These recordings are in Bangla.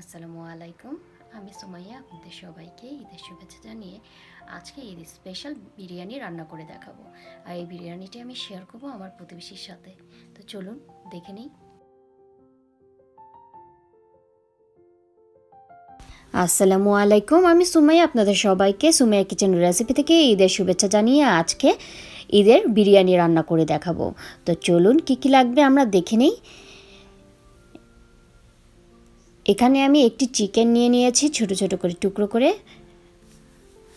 আসসালামু আলাইকুম। আমি সুমাইয়া আপনাদের সবাইকে ঈদের শুভেচ্ছা জানিয়ে আজকে ঈদ স্পেশাল বিরিয়ানি রান্না করে দেখাবো। আর এই বিরিয়ানিটি আমি শেয়ার করবো আমার প্রতিবেশীর সাথে। তো চলুন দেখে নিই। আসসালামু আলাইকুম, আমি সুমাইয়া আপনাদের সবাইকে সুমাইয়া কিচেন রেসিপি থেকে ঈদের শুভেচ্ছা জানিয়ে আজকে ঈদের বিরিয়ানি রান্না করে দেখাবো। তো চলুন কী কী লাগবে আমরা দেখে নিই। এখানে আমি একটি চিকেন নিয়ে নিয়েছি, ছোট ছোট করে টুকরো করে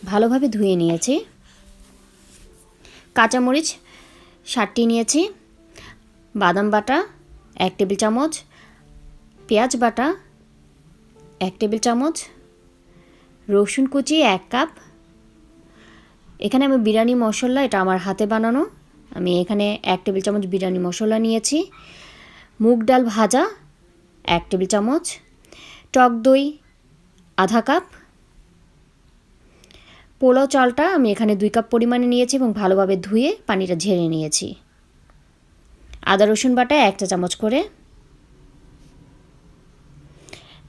ভালোভাবে ধুয়ে নিয়েছি। কাঁচামরিচ 60টি নিয়েছি, বাদাম বাটা 1 টেবিল চামচ, পেঁয়াজ বাটা 1 টেবিল চামচ, রসুন কুচি 1 কাপ। এখানে আমি বিরিয়ানি মশলা, এটা আমার হাতে বানানো, আমি এখানে 1 টেবিল চামচ বিরিয়ানি মশলা নিয়েছি। মুগ ডাল ভাজা 1 টেবিল চামচ, টক দই আধা কাপ, পোলাও চালটা আমি এখানে 2 কাপ পরিমাণে নিয়েছি এবং ভালোভাবে ধুয়ে পানিটা ঝেড়ে নিয়েছি। আদা রসুন বাটা 1 চা চামচ করে,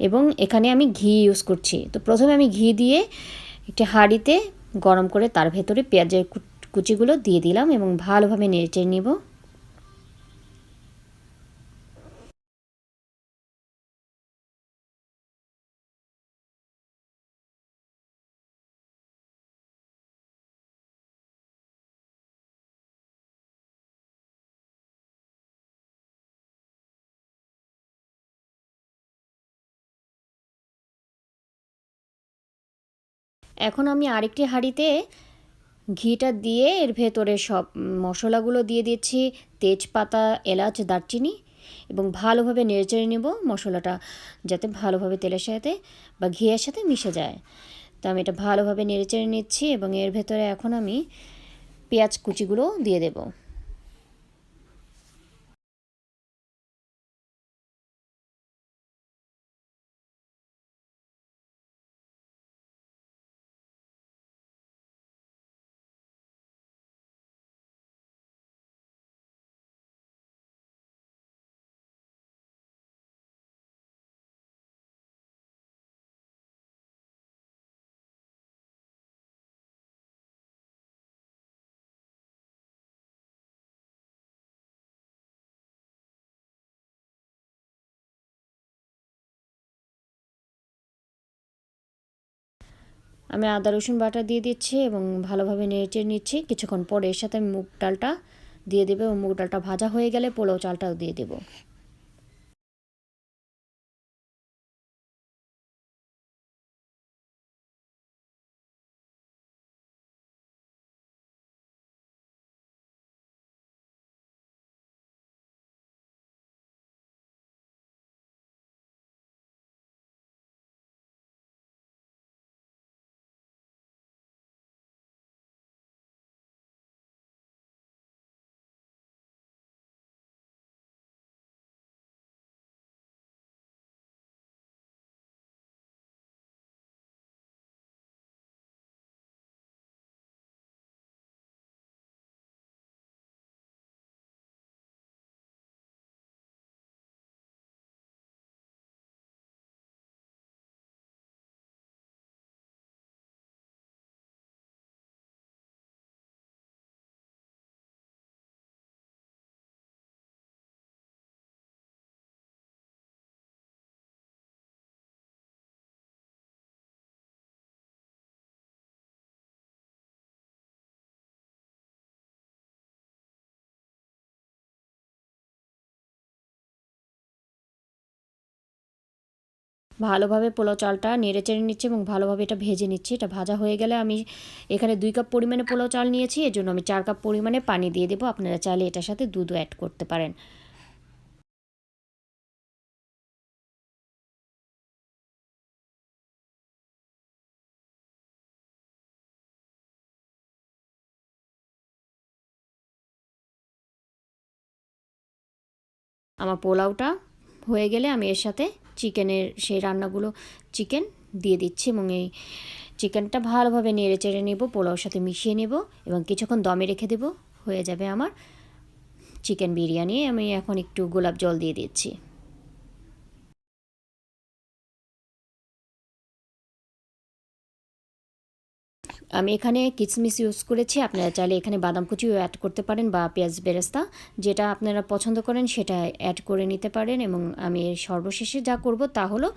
এবং এখানে আমি ঘি ইউজ করছি। তো প্রথমে আমি ঘি দিয়ে একটি হাঁড়িতে গরম করে তার ভেতরে পেঁয়াজের কুচিগুলো দিয়ে দিলাম এবং ভালোভাবে নেড়ে নিব। এখন আমি আরেকটি হাঁড়িতে ঘিটা দিয়ে এর ভেতরে সব মশলাগুলো দিয়ে দিচ্ছি, তেজপাতা, এলাচ, দারচিনি, এবং ভালোভাবে নেড়েচেড়ে নেব মশলাটা যাতে ভালোভাবে তেলের সাথে বা ঘিয়ের সাথে মিশে যায়। তো আমি এটা ভালোভাবে নেড়েচেড়ে নিচ্ছি এবং এর ভেতরে এখন আমি পেঁয়াজ কুচিগুলো দিয়ে দেব। আমি আদা রসুন বাটা দিয়ে দিচ্ছি এবং ভালোভাবে নেড়েচেড়ে নিচ্ছি। কিছুক্ষণ পরে এর সাথে আমি মুগ ডালটা দিয়ে দেবো এবং মুগ ডালটা ভাজা হয়ে গেলে পোলাও চালটাও দিয়ে দেবো। ভালোভাবে পোলাও চালটা নেড়েচেড়ে নিচ্ছি এবং ভালোভাবে এটা ভেজে নিচ্ছি। এটা ভাজা হয়ে গেলে আমি এখানে 2 কাপ পরিমাণে পোলাও চাল নিয়েছি, এর জন্য আমি 4 কাপ পরিমাণে পানি দিয়ে দেবো। আপনারা চাইলে এটার সাথে দুধও অ্যাড করতে পারেন। আমার পোলাওটা হয়ে গেলে আমি এর সাথে চিকেনের সেই রান্নাগুলো চিকেন দিয়ে দিচ্ছি এবং এই চিকেনটা ভালোভাবে নেড়ে চেড়ে নেব, পোলাওর সাথে মিশিয়ে নেব এবং কিছুক্ষণ দমে রেখে দেব। হয়ে যাবে আমার চিকেন বিরিয়ানি। আমি এখন একটু গোলাপ জল দিয়ে দিচ্ছি। আমি এখানে কিচমিচ ইউজ করেছি, আপনারা চাইলে এখানে বাদাম কুচিও অ্যাড করতে পারেন বা পেঁয়াজ বেরেস্তা, যেটা আপনারা পছন্দ করেন সেটা অ্যাড করে নিতে পারেন। এবং আমি সর্বশেষে যা করব তা হলো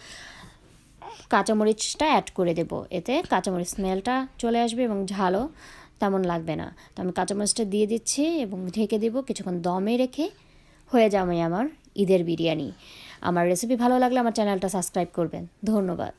কাঁচামরিচটা অ্যাড করে দেব, এতে কাঁচামরিচ স্মেলটা চলে আসবে এবং ঝালও তেমন লাগবে না। তো আমি কাঁচামরিচটা দিয়ে দিচ্ছি এবং ঢেকে দেব, কিছুক্ষণ দমে রেখে হয়ে যাবে আমার ঈদের বিরিয়ানি। আমার রেসিপি ভালো লাগলে আমার চ্যানেলটা সাবস্ক্রাইব করবেন। ধন্যবাদ।